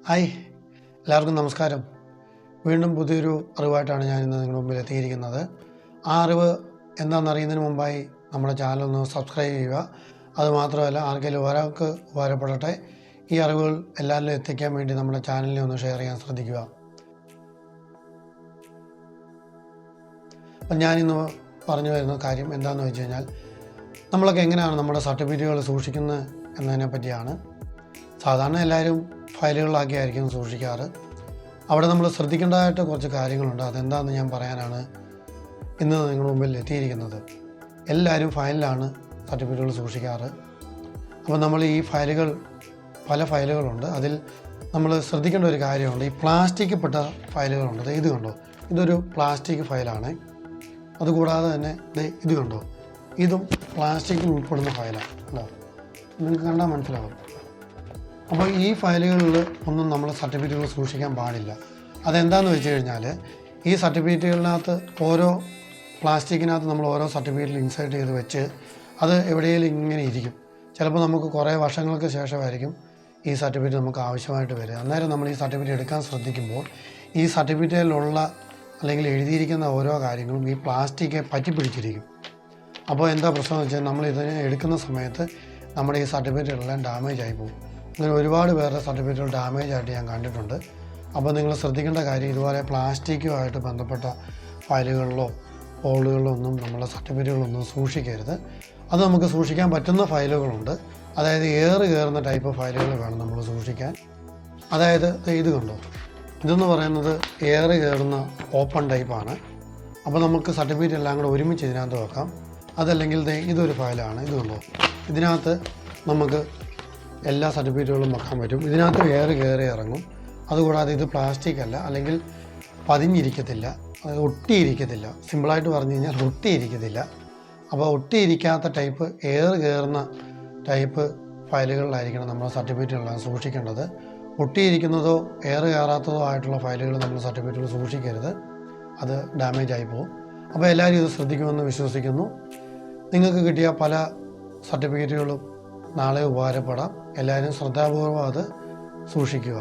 Hi, എല്ലാവർക്കും നമസ്കാരം. വീണ്ടും പുതിയൊരു അറിവായിട്ടാണ് ഞാൻ ഇന്ന് നിങ്ങളുടെ മുമ്പിൽ എത്തിയിരിക്കുന്നത്. ആ അറിവ് എന്താണെന്നറിയുന്നതിന് മുമ്പായി നമ്മുടെ ചാനൽ ഒന്ന് സബ്സ്ക്രൈബ് ചെയ്യുക. അതുമാത്രമല്ല, ആർക്കെങ്കിലും ഒരാൾക്ക് ഉപകാരപ്പെടട്ടെ, ഈ അറിവുകൾ എല്ലാവരിലും എത്തിക്കാൻ വേണ്ടി നമ്മുടെ ചാനലിനെ ഒന്ന് ഷെയർ ചെയ്യാൻ ശ്രദ്ധിക്കുക. അപ്പം ഞാനിന്ന് പറഞ്ഞു വരുന്ന കാര്യം എന്താണെന്ന് വെച്ച് കഴിഞ്ഞാൽ, നമ്മളൊക്കെ എങ്ങനെയാണ് നമ്മുടെ സർട്ടിഫിക്കറ്റുകൾ സൂക്ഷിക്കുന്നത് എന്നതിനെ പറ്റിയാണ്. സാധാരണ എല്ലാവരും ഫയലുകളിലാക്കിയായിരിക്കും സൂക്ഷിക്കാറ്. അവിടെ നമ്മൾ ശ്രദ്ധിക്കേണ്ടതായിട്ട് കുറച്ച് കാര്യങ്ങളുണ്ട്. അതെന്താണെന്ന് ഞാൻ പറയാനാണ് ഇന്ന് നിങ്ങളുടെ മുമ്പിൽ എത്തിയിരിക്കുന്നത്. എല്ലാവരും ഫയലിലാണ് സർട്ടിഫിക്കറ്റുകൾ സൂക്ഷിക്കാറ്. അപ്പോൾ നമ്മൾ ഈ ഫയലുകൾ, പല ഫയലുകളുണ്ട്. അതിൽ നമ്മൾ ശ്രദ്ധിക്കേണ്ട ഒരു കാര്യമുണ്ട്. ഈ പ്ലാസ്റ്റിക് പെട്ട ഫയലുകളുണ്ട്. ഇത് കണ്ടോ, ഇതൊരു പ്ലാസ്റ്റിക് ഫയലാണ്. അതുകൂടാതെ തന്നെ ഇത് കണ്ടോ, ഇതും പ്ലാസ്റ്റിക്കിൽ ഉൾപ്പെടുന്ന ഫയലാണ്. ഉണ്ടോ, നിങ്ങൾക്ക് കണ്ടാൽ മനസ്സിലാവും. അപ്പോൾ ഈ ഫയലുകളിൽ ഒന്നും നമ്മൾ സർട്ടിഫിക്കറ്റുകൾ സൂക്ഷിക്കാൻ പാടില്ല. അതെന്താണെന്ന് വെച്ച് കഴിഞ്ഞാൽ, ഈ സർട്ടിഫിക്കറ്റുകളിനകത്ത് ഓരോ പ്ലാസ്റ്റിക്കിനകത്ത് നമ്മൾ ഓരോ സർട്ടിഫിക്കറ്റിൽ ഇൻസേർട്ട് ചെയ്ത് വെച്ച് അത് എവിടെയെങ്കിലും ഇങ്ങനെ ഇരിക്കും. ചിലപ്പോൾ നമുക്ക് കുറേ വർഷങ്ങൾക്ക് ശേഷമായിരിക്കും ഈ സർട്ടിഫിക്കറ്റ് നമുക്ക് ആവശ്യമായിട്ട് വരിക. അന്നേരം നമ്മൾ ഈ സർട്ടിഫിക്കറ്റ് എടുക്കാൻ ശ്രദ്ധിക്കുമ്പോൾ ഈ സർട്ടിഫിക്കറ്റിലുള്ള അല്ലെങ്കിൽ എഴുതിയിരിക്കുന്ന ഓരോ കാര്യങ്ങളും ഈ പ്ലാസ്റ്റിക്കെ പറ്റിപ്പിടിച്ചിരിക്കും. അപ്പോൾ എന്താ പ്രശ്നം എന്ന് വെച്ചാൽ, നമ്മൾ ഇതിനെ എടുക്കുന്ന സമയത്ത് നമ്മുടെ ഈ സർട്ടിഫിക്കറ്റുകളെല്ലാം ഡാമേജ് ആയി പോകും. അങ്ങനെ ഒരുപാട് പേരുടെ സർട്ടിഫിക്കറ്റുകൾ ഡാമേജ് ആയിട്ട് ഞാൻ കണ്ടിട്ടുണ്ട്. അപ്പോൾ നിങ്ങൾ ശ്രദ്ധിക്കേണ്ട കാര്യം, ഇതുപോലെ പ്ലാസ്റ്റിക്കുമായിട്ട് ബന്ധപ്പെട്ട ഫയലുകളിലോ ഫോൾഡുകളിലോ ഒന്നും നമ്മളെ സർട്ടിഫിക്കറ്റുകളൊന്നും സൂക്ഷിക്കരുത്. അത് നമുക്ക് സൂക്ഷിക്കാൻ പറ്റുന്ന ഫയലുകളുണ്ട്. അതായത് കയറുന്ന ടൈപ്പ് ഫയലുകൾ വേണം നമ്മൾ സൂക്ഷിക്കാൻ. അതായത് ഇത് കണ്ടോ, ഇതെന്ന് പറയുന്നത് കയറുന്ന ഓപ്പൺ ടൈപ്പാണ്. അപ്പോൾ നമുക്ക് സർട്ടിഫിക്കറ്റ് എല്ലാം കൂടെ ഒരുമിച്ച് ഇതിനകത്ത് വെക്കാം. അതല്ലെങ്കിൽ ഇതൊരു ഫയലാണ്. ഇത് കണ്ടോ, ഇതിനകത്ത് നമുക്ക് എല്ലാ സർട്ടിഫിക്കറ്റുകളും വെക്കാൻ പറ്റും. ഇതിനകത്ത് കയറി ഇറങ്ങും. അതുകൂടാതെ ഇത് പ്ലാസ്റ്റിക് അല്ല, അല്ലെങ്കിൽ പതിഞ്ഞിരിക്കത്തില്ല, ഒട്ടിയിരിക്കത്തില്ല. സിമ്പിളായിട്ട് പറഞ്ഞു കഴിഞ്ഞാൽ ഒട്ടിയിരിക്കത്തില്ല. അപ്പോൾ ഒട്ടിയിരിക്കാത്ത ടൈപ്പ് കയറുന്ന ടൈപ്പ് ഫയലുകളിലായിരിക്കണം നമ്മൾ സർട്ടിഫിക്കറ്റുകളെല്ലാം സൂക്ഷിക്കേണ്ടത്. ഒട്ടിയിരിക്കുന്നതോ കയറാത്തതോ ആയിട്ടുള്ള ഫയലുകൾ നമ്മൾ സർട്ടിഫിക്കറ്റുകൾ സൂക്ഷിക്കരുത്. അത് ഡാമേജ് ആയി പോകും. അപ്പോൾ എല്ലാവരും ഇത് ശ്രദ്ധിക്കുമെന്ന് വിശ്വസിക്കുന്നു. നിങ്ങൾക്ക് കിട്ടിയ പല സർട്ടിഫിക്കറ്റുകളും നാളെ ഉപകാരപ്പെടാം. എല്ലാവരും ശ്രദ്ധാപൂർവ്വം അത് സൂക്ഷിക്കുക.